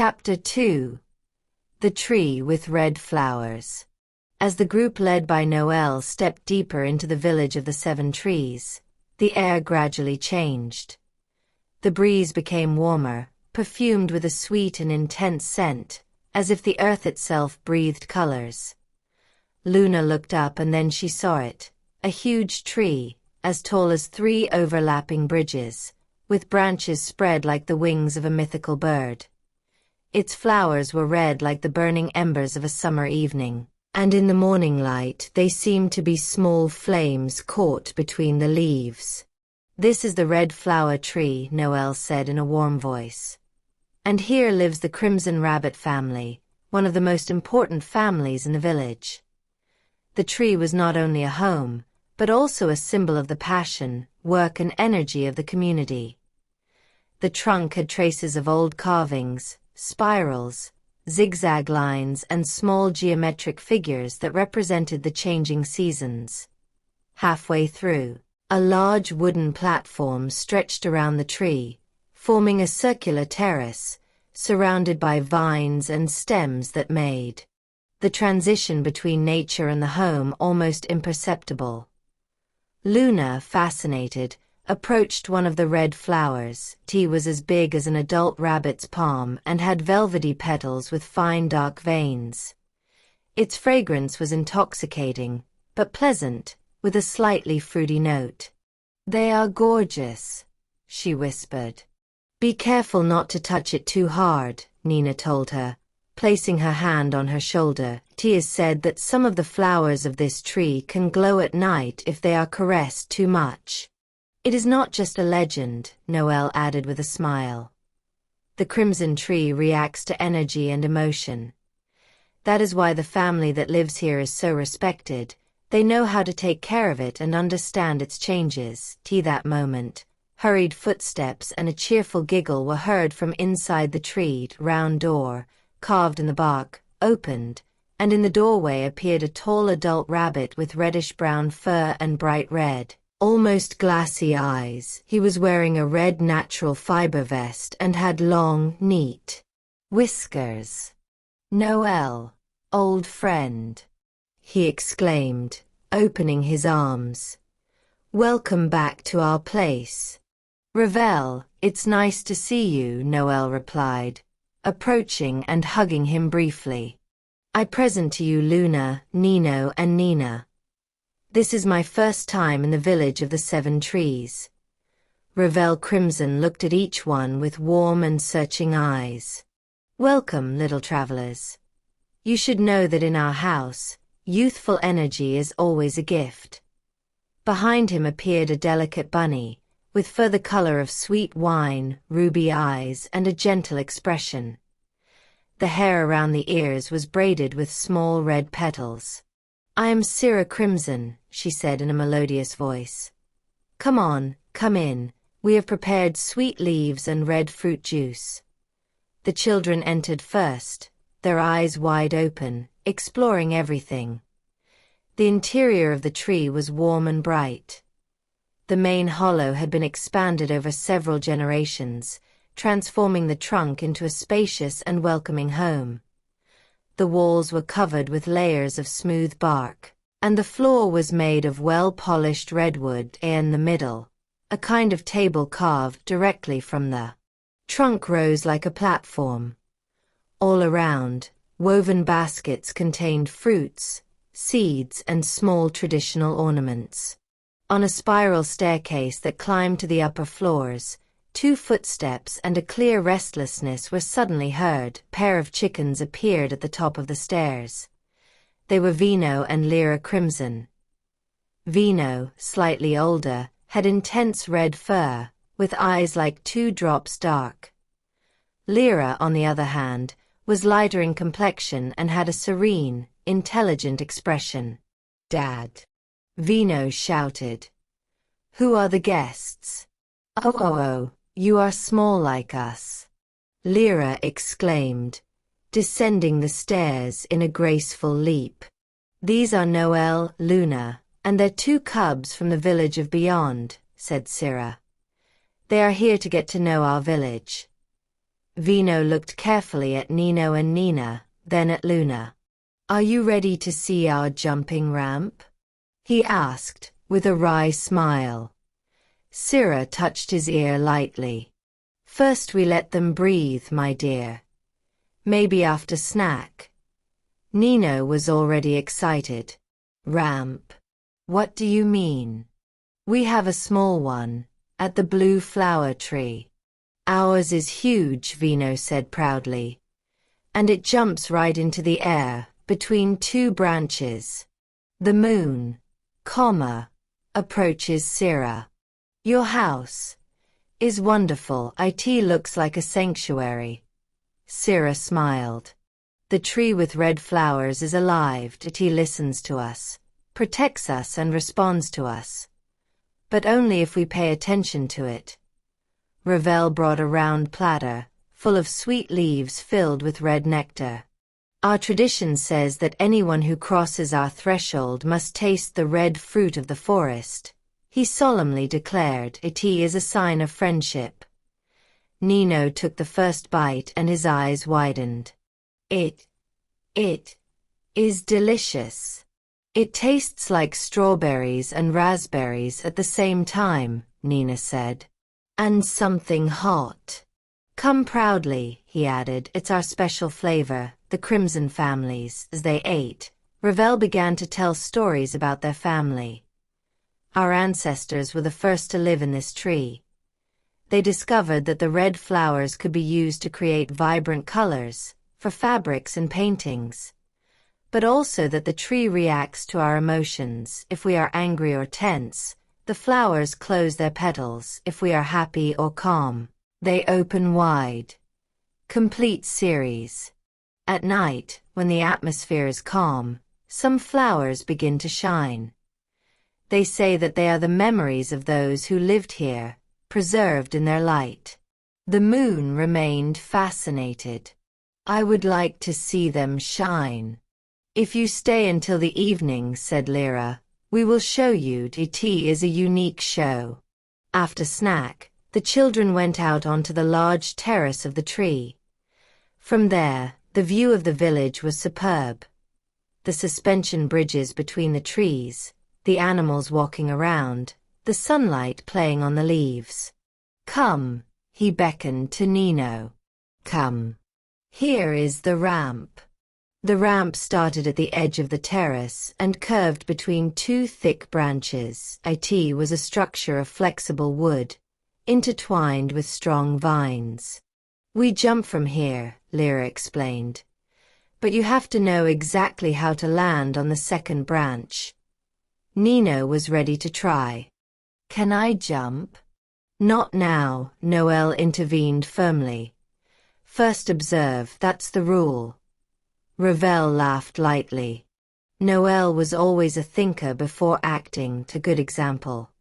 Chapter 2. The Tree with Red Flowers. As the group led by Noel stepped deeper into the village of the 7 trees, the air gradually changed. The breeze became warmer, perfumed with a sweet and intense scent, as if the earth itself breathed colors. Luna looked up and then she saw it, a huge tree, as tall as 3 overlapping bridges, with branches spread like the wings of a mythical bird. Its flowers were red like the burning embers of a summer evening, and in the morning light they seemed to be small flames caught between the leaves. "This is the Red Flower Tree," Noel said in a warm voice. "And here lives the Crimson Rabbit family, one of the most important families in the village." The tree was not only a home, but also a symbol of the passion, work and energy of the community. The trunk had traces of old carvings, spirals, zigzag lines and small geometric figures that represented the changing seasons. Halfway through, a large wooden platform stretched around the tree, forming a circular terrace, surrounded by vines and stems that made the transition between nature and the home almost imperceptible. Luna, fascinated, approached one of the red flowers. It was as big as an adult rabbit's palm and had velvety petals with fine dark veins. Its fragrance was intoxicating, but pleasant, with a slightly fruity note. "They are gorgeous," she whispered. "Be careful not to touch it too hard," Nina told her, placing her hand on her shoulder. "It is said that some of the flowers of this tree can glow at night if they are caressed too much." "It is not just a legend," Noel added with a smile. "The crimson tree reacts to energy and emotion. That is why the family that lives here is so respected. They know how to take care of it and understand its changes." That moment, hurried footsteps and a cheerful giggle were heard from inside the tree's round door, carved in the bark, opened, and in the doorway appeared a tall adult rabbit with reddish-brown fur and bright red, almost glassy eyes. He was wearing a red natural fiber vest and had long, neat whiskers. "Noel, old friend," he exclaimed, opening his arms. "Welcome back to our place." "Revel, it's nice to see you," Noel replied, approaching and hugging him briefly. "I present to you Luna, Nino and Nina. This is my first time in the village of the 7 trees." Revel Crimson looked at each one with warm and searching eyes. "Welcome, little travelers. You should know that in our house, youthful energy is always a gift." Behind him appeared a delicate bunny, with fur the color of sweet wine, ruby eyes, and a gentle expression. The hair around the ears was braided with small red petals. "I am 𝖁𝖎𝖏 Crimson," she said in a melodious voice. "Come on, come in. We have prepared sweet leaves and red fruit juice." The children entered first, their eyes wide open, exploring everything. The interior of the tree was warm and bright. The main hollow had been expanded over several generations, transforming the trunk into a spacious and welcoming home. The walls were covered with layers of smooth bark, and the floor was made of well-polished redwood in the middle, a kind of table carved directly from the trunk rose like a platform. All around, woven baskets contained fruits, seeds and small traditional ornaments. On a spiral staircase that climbed to the upper floors, 2 footsteps and a clear restlessness were suddenly heard. A pair of chickens appeared at the top of the stairs. They were Vino and 𝖬𝖏 Crimson. Vino, slightly older, had intense red fur, with eyes like 2 drops dark. 𝖬𝖏, on the other hand, was lighter in complexion and had a serene, intelligent expression. "Dad," Vino shouted. "Who are the guests?" "Oh, you are small like us," 𝖬𝖏 exclaimed, descending the stairs in a graceful leap. "These are Noel, Luna, and their 2 cubs from the village of beyond," said 𝖁𝖎𝖏. "They are here to get to know our village." Vino looked carefully at Nino and Nina, then at Luna. "Are you ready to see our jumping ramp?" he asked, with a wry smile. 𝖁𝖎 touched his ear lightly. "First we let them breathe, my dear. Maybe after snack." Nino was already excited. "Ramp? What do you mean?" "We have a small one, at the blue flower tree." "Ours is huge," Vino said proudly. "And it jumps right into the air, between two branches. The moon, approaches 𝖁𝖎. Your house is wonderful. It looks like a sanctuary." 𝖁𝖎 smiled. "The tree with red flowers is alive. It listens to us, protects us and responds to us. But only if we pay attention to it." Ravel brought a round platter, full of sweet leaves filled with red nectar. "Our tradition says that anyone who crosses our threshold must taste the red fruit of the forest," he solemnly declared. "It is a sign of friendship." Nino took the first bite and his eyes widened. It is delicious. It tastes like strawberries and raspberries at the same time," Nina said. "And something hot. Come proudly," he added. "It's our special flavor, the crimson families." As they ate, Ravel began to tell stories about their family. "Our ancestors were the first to live in this tree. They discovered that the red flowers could be used to create vibrant colors, for fabrics and paintings. But also that the tree reacts to our emotions. If we are angry or tense, the flowers close their petals. If we are happy or calm, they open wide." Complete series. At night, when the atmosphere is calm, some flowers begin to shine. They say that they are the memories of those who lived here, preserved in their light. The moon remained fascinated. "I would like to see them shine." "If you stay until the evening," said 𝖁𝖎, "we will show you. It is a unique show." After snack, the children went out onto the large terrace of the tree. From there, the view of the village was superb. The suspension bridges between the trees, the animals walking around, the sunlight playing on the leaves. "Come," he beckoned to Nino. "Come. Here is the ramp." The ramp started at the edge of the terrace and curved between two thick branches. It was a structure of flexible wood, intertwined with strong vines. "We jump from here," 𝖁𝖎 explained. "But you have to know exactly how to land on the second branch." Nino was ready to try. "Can I jump?" "Not now," Noel intervened firmly. "First observe, that's the rule." Ravel laughed lightly. Noel was always a thinker before acting, a good example.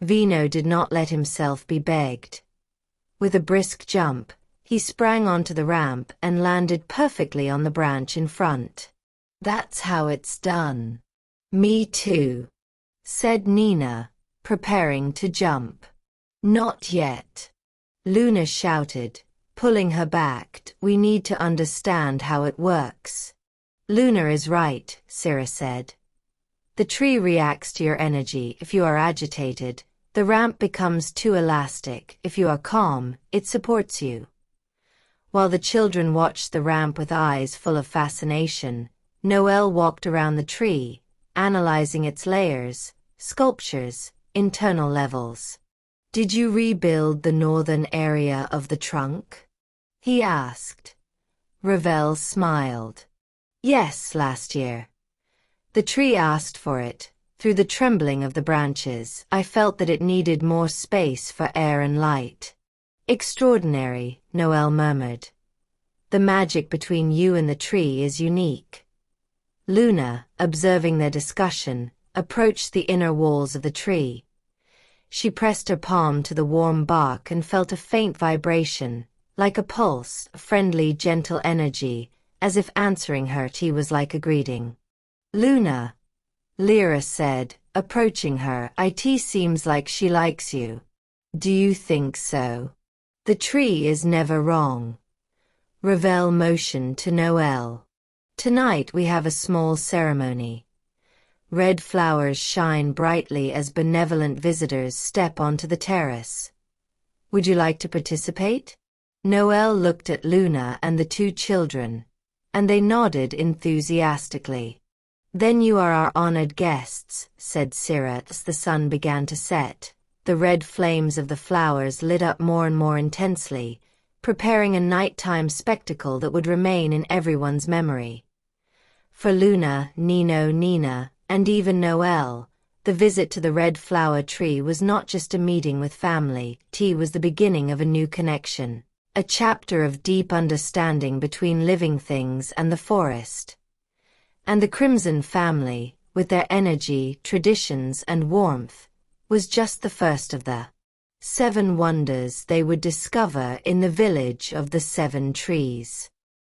Vino did not let himself be begged. With a brisk jump, he sprang onto the ramp and landed perfectly on the branch in front. "That's how it's done." "Me too," said Nina, preparing to jump. "Not yet," Luna shouted, pulling her back. "We need to understand how it works." "Luna is right," 𝖁𝖎 said. "The tree reacts to your energy. If you are agitated, the ramp becomes too elastic. If you are calm, it supports you." While the children watched the ramp with eyes full of fascination, Noel walked around the tree, analyzing its layers, sculptures, internal levels. "Did you rebuild the northern area of the trunk?" he asked. Ravel smiled. "Yes, last year. The tree asked for it. Through the trembling of the branches, I felt that it needed more space for air and light." "Extraordinary," Noel murmured. "The magic between you and the tree is unique." Luna, observing their discussion, approached the inner walls of the tree. She pressed her palm to the warm bark and felt a faint vibration, like a pulse, a friendly, gentle energy, as if answering her. It was like a greeting. "Luna," 𝖁𝖎 said, approaching her, "It seems like she likes you." "Do you think so?" The tree is never wrong. Revel motion to Noel. Tonight we have a small ceremony. Red flowers shine brightly as benevolent visitors step onto the terrace. Would you like to participate? Noel looked at Luna and the two children, and they nodded enthusiastically. Then you are our honored guests, said 𝖁𝖎𝖏. As the sun began to set, the red flames of the flowers lit up more and more intensely, preparing a nighttime spectacle that would remain in everyone's memory. For Luna, Nino, Nina, and even Noel, the visit to the red flower tree was not just a meeting with family. Tea was the beginning of a new connection, a chapter of deep understanding between living things and the forest. And the Crimson family, with their energy, traditions, and warmth, was just the first of the 7 wonders they would discover in the village of the 7 trees.